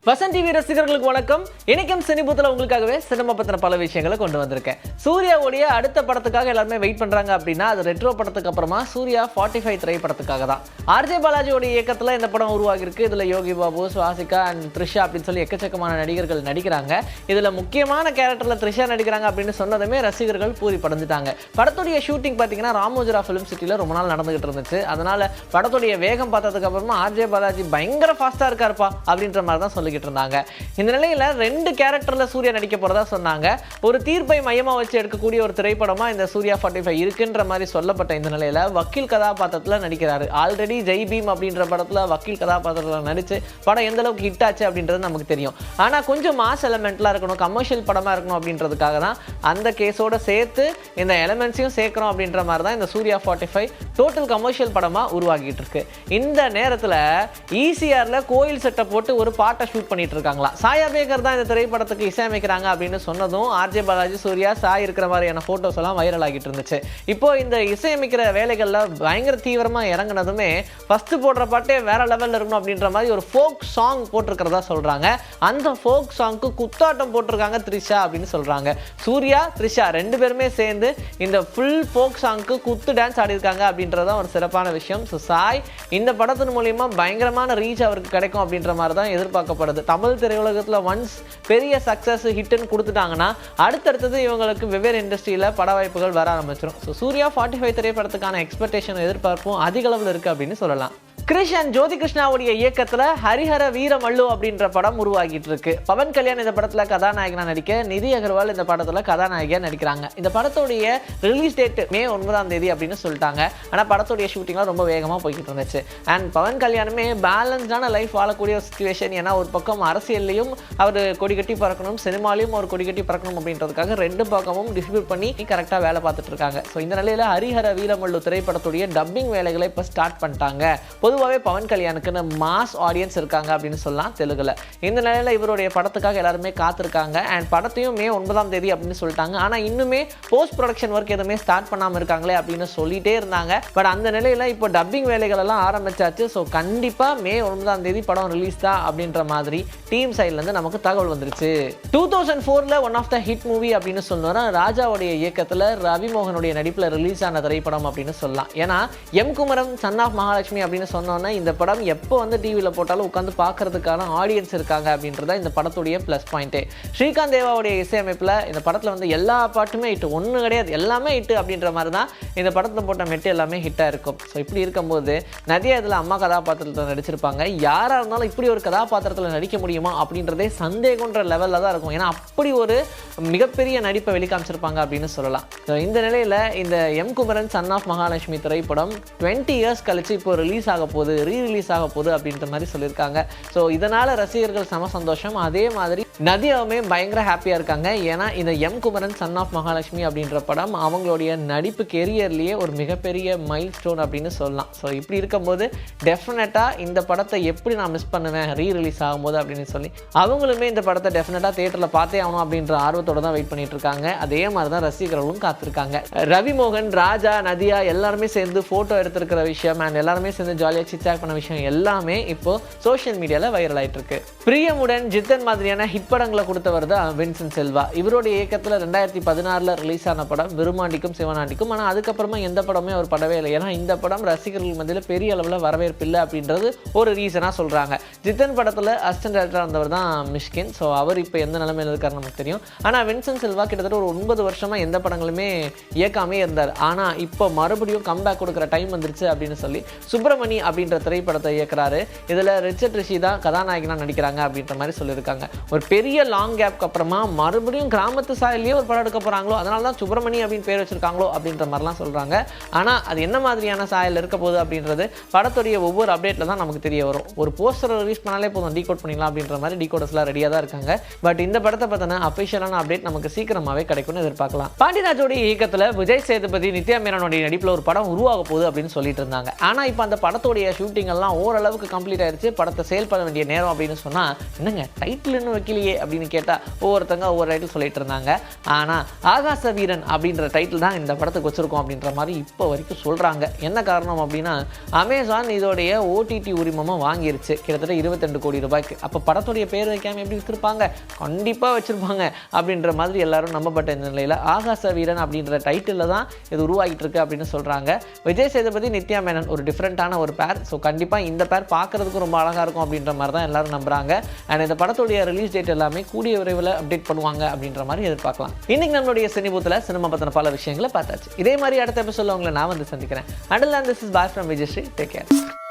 Vasanth TV ரசிகர்களுக்கு வணக்கம். இணைக்கும் சினிபுத்துல உங்களுக்காகவே சினிமா பத்தின பல விஷயங்களை கொண்டு வந்திருக்கேன். சூர்யாவுடைய அடுத்த படத்துக்காக எல்லாருமே வெயிட் பண்றாங்க அப்படின்னா அது ரெட்ரோ படத்துக்கு அப்புறமா சூர்யா 45 திரைப்படத்துக்காக தான். ஆர்ஜே பாலாஜியோட இயக்கத்துல இந்த படம் உருவாகி இருக்கு. இதுல யோகி பாபு, சுவாசிகா அண்ட் த்ரிஷா அப்படின்னு சொல்லி எக்கச்சக்கமான நடிகர்கள் நடிக்கிறாங்க. இதுல முக்கியமான கேரக்டர்ல த்ரிஷா நடிக்கிறாங்க அப்படின்னு சொன்னதுமே ரசிகர்கள் பூரி படைஞ்சிட்டாங்க. படத்துடைய ஷூட்டிங் பாத்தீங்கன்னா ராமோஜிரா ஃபிலிம் சிட்டில ரொம்ப நாள் நடந்துகிட்டு இருந்துச்சு. அதனால படத்துடைய வேகம் பார்த்ததுக்கு அப்புறமா ஆர்ஜே பாலாஜி பயங்கர ஃபாஸ்டா இருக்காருப்பா அப்படின்ற மாதிரி தான் சொல்லி இருந்தாங்க. இந்த நிலையில 2 கேரக்டர்ல சூர்யா நடிக்க போறதா சொன்னாங்க. ஒரு தீர்ப்பை மையமா வச்சு எடுக்கக்கூடிய ஒரு திரைப்படமா இந்த சூர்யா 45 இருக்குன்ற மாதிரி சொல்லப்பட்ட இந்த நிலையில வக்கீல் கதாபாத்திரத்துல நடிக்கிறாரு. ஆல்ரெடி ஜெய் பீம் அப்படின்ற படத்துல வக்கீல் கதாபாத்திரத்துல நடிச்சு படம் எந்த அளவுக்கு ஹிட் ஆச்சு அப்படின்றது நமக்கு தெரியும். ஆனா கொஞ்சம் மாஸ் எலிமெண்ட்லாம் இருக்கணும், கமர்ஷியல் படமா இருக்கணும் அப்படின்றதுக்காக தான் அந்த கேஸோட சேர்த்து இந்த எலிமெண்ட்ஸையும் சேர்க்கிறோம் அப்படின்ற மாதிரி தான் இந்த சூர்யா 45 டோட்டல் கமர்ஷியல் படமா உருவாகிட்டு இருக்கு. இந்த நேரத்துல ஈசிஆர்ல கோயில் செட்டை போட்டு ஒரு பாட்டை ஷூட் பண்ணிட்டு இருக்காங்களா. சாயா பேக்கர் தான் இந்த திரைப்படத்துக்கு இசையமைக்கிறாங்க அப்படின்னு சொன்னதும் ஆர்ஜே பாலாஜி, சூர்யா, சாய் இருக்கிற மாதிரியான போட்டோஸ் எல்லாம் வைரல் ஆகிட்டு இருந்துச்சு. இப்போ இந்த இசையமைக்கிற வேலைகள்ல பயங்கர தீவிரமா இறங்குனதுமே ஃபர்ஸ்ட் போடுற பாட்டே வேற லெவல்ல இருக்கணும் அப்படின்ற மாதிரி ஒரு ஃபோக் சாங் போட்டிருக்கிறதா சொல்றாங்க. அந்த ஃபோக் சாங்க்கு குத்தாட்டம் போட்டிருக்காங்க த்ரிஷா அப்படின்னு சொல்றாங்க. சூர்யா, த்ரிஷா 2 பேருமே சேர்ந்து இந்த ஃபுல் ஃபோக் சாங்க்கு குத்து டான்ஸ் ஆடி இருக்காங்க அப்படின்றதான் ஒரு சிறப்பான விஷயம். சாய் இந்த படத்தின் மூலமா பயங்கரமான ரீச் அவருக்கு கிடைக்கும் அப்படின்ற மாதிரி தான் எதிர்பார்க்கப்படுது. தமிழ் திரையுலகத்துல ஒன்ஸ் பெரிய சக்சஸ் ஹிட்னு கொடுத்துட்டாங்கன்னா அடுத்தடுத்தது இவங்களுக்கு வெவ்வேறு இண்டஸ்ட்ரியில பட வாய்ப்புகள் வர ஆரம்பிச்சிடும். சூர்யா 45 திரைப்படத்துக்கான எக்ஸ்பெக்டேஷன் எதிர்பார்ப்பும் அதிக அளவில் இருக்கு அப்படின்னு சொல்லலாம். கிரிஷ் அண்ட் ஜோதி கிருஷ்ணாவுடைய இயக்கத்துல ஹரிஹர வீரமல்லு அப்படின்ற படம் உருவாகிட்டு இருக்கு. பவன் கல்யாண் இந்த படத்துல கதாநாயகனா நடிக்க, நிதி அகர்வால் இந்த படத்துல கதாநாயகியா நடிக்கிறாங்க. இந்த படத்துடைய ரிலீஸ் டேட் மே 9ஆம் தேதி அப்படின்னு சொல்லிட்டாங்க. ஆனா படத்துடைய ஷூட்டிங்லாம் ரொம்ப வேகமா போய்கிட்டு இருந்துச்சு. அண்ட் பவன் கல்யாணுமே பேலன்ஸ்டான லைஃப் வாழக்கூடிய ஒரு சிச்சுவேஷன். ஏன்னா ஒரு பக்கம் அரசியல்லையும் அவர் கொடி கட்டி பறக்கணும், சினிமாலையும் ஒரு கொடி கட்டி பறக்கணும் அப்படின்றதுக்காக 2 பக்கமும் டிஸ்ட்ரிபியூட் பண்ணி கரெக்டா வேலை பார்த்துட்டு இருக்காங்க. ஸோ இந்த நிலையில ஹரிஹர வீரமல்லு திரைப்படத்துடைய டப்பிங் வேலைகளை இப்போ ஸ்டார்ட் பண்ணிட்டாங்க. பொதுவாகவே பவன் கல்யாணுக்குன்னு மாஸ் ஆடியன்ஸ் இருக்காங்க அப்படின்னு சொல்லலாம் தெலுங்குல. இந்த நிலையில இவருடைய படத்துக்காக எல்லாருமே காத்திருக்காங்க. அண்ட் படத்தையும் மே 9ஆம் தேதி அப்படின்னு சொல்லிட்டாங்க. ஆனா இன்னுமே போஸ்ட் ப்ரொடக்ஷன் ஒர்க் எதுவுமே ஸ்டார்ட் பண்ணாம இருக்காங்களே அப்படின்னு சொல்லிட்டே இருந்தாங்க. பட் அந்த நிலையில இப்போ டப்பிங் வேலைகள் எல்லாம் ஆரம்பிச்சாச்சு. ஸோ கண்டிப்பா மே 9ஆம் தேதி படம் ரிலீஸ் தான் அப்படின்ற மாதிரி டீம் சைட்ல இருந்து நமக்கு தகவல் வந்துருச்சு. 2004ல one of the hit movie அப்படின்னு சொன்னோம்னா ராஜாவுடைய இயக்கத்துல ரவிமோகனுடைய நடிப்புல ரிலீஸ் ஆன திரைப்படம் அப்படின்னு சொல்லலாம். ஏன்னா எம் குமரம் சன் ஆஃப் மகாலட்சுமி அப்படின்னு சொன்னோன்னா இந்த படம் எப்போ வந்து டிவியில் போட்டாலும் உட்காந்து பார்க்கறதுக்கான ஆடியன்ஸ் இருக்காங்க அப்படின்றத இந்த படத்துடைய ப்ளஸ் பாயிண்ட்டே. ஸ்ரீகாந்த் தேவாவுடைய இசையமைப்பில் இந்த படத்தில் வந்து எல்லா பாட்டுமே ஹிட், ஒன்று கிடையாது எல்லாமே ஹிட் அப்படின்ற மாதிரி தான் இந்த படத்தில் போட்ட மெட்டு எல்லாமே ஹிட்டாக இருக்கும். ஸோ இப்படி இருக்கும்போது நிறைய இதில் அம்மா கதாபாத்திரத்தில் நடிச்சிருப்பாங்க. யாராக இருந்தாலும் இப்படி ஒரு கதாபாத்திரத்தில் நடிக்க முடியுமா அப்படின்றதே சந்தேகன்ற லெவலில் தான் இருக்கும். ஏன்னா அப்படி ஒரு மிகப்பெரிய நடிப்பை வெளிக்காமிச்சிருப்பாங்க அப்படின்னு சொல்லலாம். இந்த நிலையில் இந்த M Kumaran son of Mahalakshmi திரைப்படம் 20 இயர்ஸ் கழிச்சு இப்போ ரிலீஸ் ஆக போகுது, ரீரிலீஸ் ஆக போகுது அப்படின்ற மாதிரி சொல்லியிருக்காங்க. ஸோ இதனால ரசிகர்கள் சம சந்தோஷம். அதே மாதிரி நதியாவுமே பயங்கர ஹாப்பியாக இருக்காங்க. ஏன்னா இந்த M Kumaran son of Mahalakshmi அப்படின்ற படம் அவங்களுடைய நடிப்பு கெரியர்லேயே ஒரு மிகப்பெரிய மைல் ஸ்டோன் அப்படின்னு சொல்லலாம். ஸோ இப்படி இருக்கும்போது டெஃபினட்டாக இந்த படத்தை எப்படி நான் மிஸ் பண்ணுவேன் ரீரிலீஸ் ஆகும்போது அப்படின்னு சொல்லி அவங்களுமே இந்த படத்தை டெஃபினட்டாக தேட்டரில் பார்த்தே ஆகணும் அப்படின்ற ஆர்வத்தோடு தான் வெயிட் பண்ணிட்டு இருக்காங்க. அதே மாதிரி தான் ரசிகர்களும் காத்திருக்காங்க. ரவிமோகன், ராஜா, நதியா எல்லாருமே சேர்ந்து ஃபோட்டோ எடுத்திருக்கிற விஷயம் அண்ட் எல்லாருமே சேர்ந்து ஜாலியாக சிட்சாக் பண்ண விஷயம் எல்லாமே இப்போ சோஷியல் மீடியாவில் வைரல் ஆகிட்டு இருக்கு. பிரியமுடன், ஜித்தன் மாதிரியான ஹிட் படங்களை கொடுத்தவர் தான் வின்சென்ட் செல்வா. இவருடைய இயக்கத்தில் 2016ல் ரிலீஸ் ஆன படம் விருமாண்டிக்கும் சிவனாண்டிக்கும். ஆனால் அதுக்கப்புறமா எந்த படமே அவர் படவே இல்லை. ஏன்னா இந்த படம் ரசிகர்கள் மத்தியில் பெரிய அளவில் வரவேற்பு இல்லை அப்படின்றது ஒரு ரீசனாக சொல்கிறாங்க. ஜித்தன் படத்தில் அசிஸ்டன்ட் டைரக்டராக இருந்தவர் தான் மிஷ்கின். ஸோ அவர் இப்போ எந்த நிலைமையில் இருக்காரு நமக்கு தெரியும். ஆனால் வின்சென்ட் செல்வா கிட்டத்தட்ட ஒரு 9 வருஷமாக எந்த படங்களுமே இயக்காமே இருந்தார். ஆனால் இப்போ மறுபடியும் கம்பேக் கொடுக்குற டைம் வந்துருச்சு அப்படின்னு சொல்லி சுப்பிரமணி அப்படின்ற திரைப்படத்தை இயக்குறாரு. இதில் ரிச்சர்ட் ரிஷி தான் கதாநாயகனாக நடிக்கிறாங்க அப்படின்ற மாதிரி சொல்லியிருக்காங்க. ஒரு பெரிய லாங் கேப்க்கு அப்புறமா மறுபடியும் கிராமத்து சாயல்லையே ஒரு படம் எடுக்க போகிறாங்களோ, அதனால தான் சுப்பிரமணி அப்படின்னு பேர் வச்சிருக்காங்களோ அப்படின்ற மாதிரிலாம் சொல்கிறாங்க. ஆனால் அது என்ன மாதிரியான சாயல் இருக்க போகுது அப்படின்றது படத்துடைய ஒவ்வொரு அப்டேட்டில் தான் நமக்கு தெரிய வரும். ஒரு போஸ்டரை ரிலீஸ் பண்ணாலே போதும் டீகோட் பண்ணிடலாம் அப்படின்ற மாதிரி டீகோடர்ஸ்லாம் ரெடியாக தான் இருக்காங்க. பட் இந்த படத்தை பார்த்தோன்னா அஃபிஷியலான அப்டேட் நமக்கு சீக்கிரமாகவே கிடைக்கும்னு எதிர்பார்க்கலாம். பாண்டியராஜோடைய இயக்கத்தில் விஜய் சேதுபதி, நித்யா மேனனுடைய நடிப்பில் ஒரு படம் உருவாக போகுது அப்படின்னு சொல்லிட்டு இருந்தாங்க. ஆனால் இப்போ அந்த படத்துடைய ஷூட்டிங் எல்லாம் ஓரளவுக்கு கம்ப்ளீட் ஆயிடுச்சு. படத்தை சேல் பண்ண வேண்டிய நேரம் அப்படின்னு சொன்னால் என்னங்க டைட்டில் இன்னும் வைக்கலையே அப்படின்னு கேட்டால் ஒவ்வொருத்தங்க ஒவ்வொரு டைட்டில் சொல்லிட்டு இருந்தாங்க. ஆனால் ஆகாச வீரன் அப்படின்ற டைட்டில் தான் இந்த படத்துக்கு வச்சிருக்கோம் அப்படின்ற மாதிரி இப்போ வரைக்கும் சொல்கிறாங்க. என்ன காரணம் அப்படின்னா அமேசான் இதோடைய ஓடிடி உரிமமாக வாங்கிருச்சு. கிட்டத்தட்ட 22 கோடி ரூபாய்க்கு. அப்போ படத்துடைய பேர் வைக்காமல் எப்படி விற்றுருப்பாங்க? கண்டிப்பாக வச்சுருப்பாங்க அப்படின்ற மாதிரி எல்லாரும் நம்பப்பட்ட இந்த நிலையில் ஆகாச வீரன் அப்படின்ற டைட்டிலில் தான் இது உருவாகிட்டு இருக்கு அப்படின்னு சொல்கிறாங்க. விஜய் சேதுபதி, நித்யா மேனன் ஒரு டிஃப்ரெண்ட்டான ஒரு பேர். ஸோ கண்டிப்பாக இந்த பேர் பார்க்குறதுக்கு ரொம்ப அழகாக இருக்கும் அப்படின்ற மாதிரி தான் எல்லாரும் நம்புகிறாங்க. அண்ட் இந்த படத்துடைய ரிலீஸ் டேட் எல்லாமே கூடிய விரைவில் அப்டேட் பண்ணுவாங்க அப்படின்ற மாதிரி எதிர்பார்க்கலாம். இன்னைக்கு நம்மளுடைய சினிபூத்தில் சினிமா பற்றின பல விஷயங்களை பார்த்தாச்சு. இதே மாதிரி அடுத்த எபிசோடில் உங்களை நான் வந்து சந்திக்கிறேன். Until then, this is bye from Vijayashree. Take care.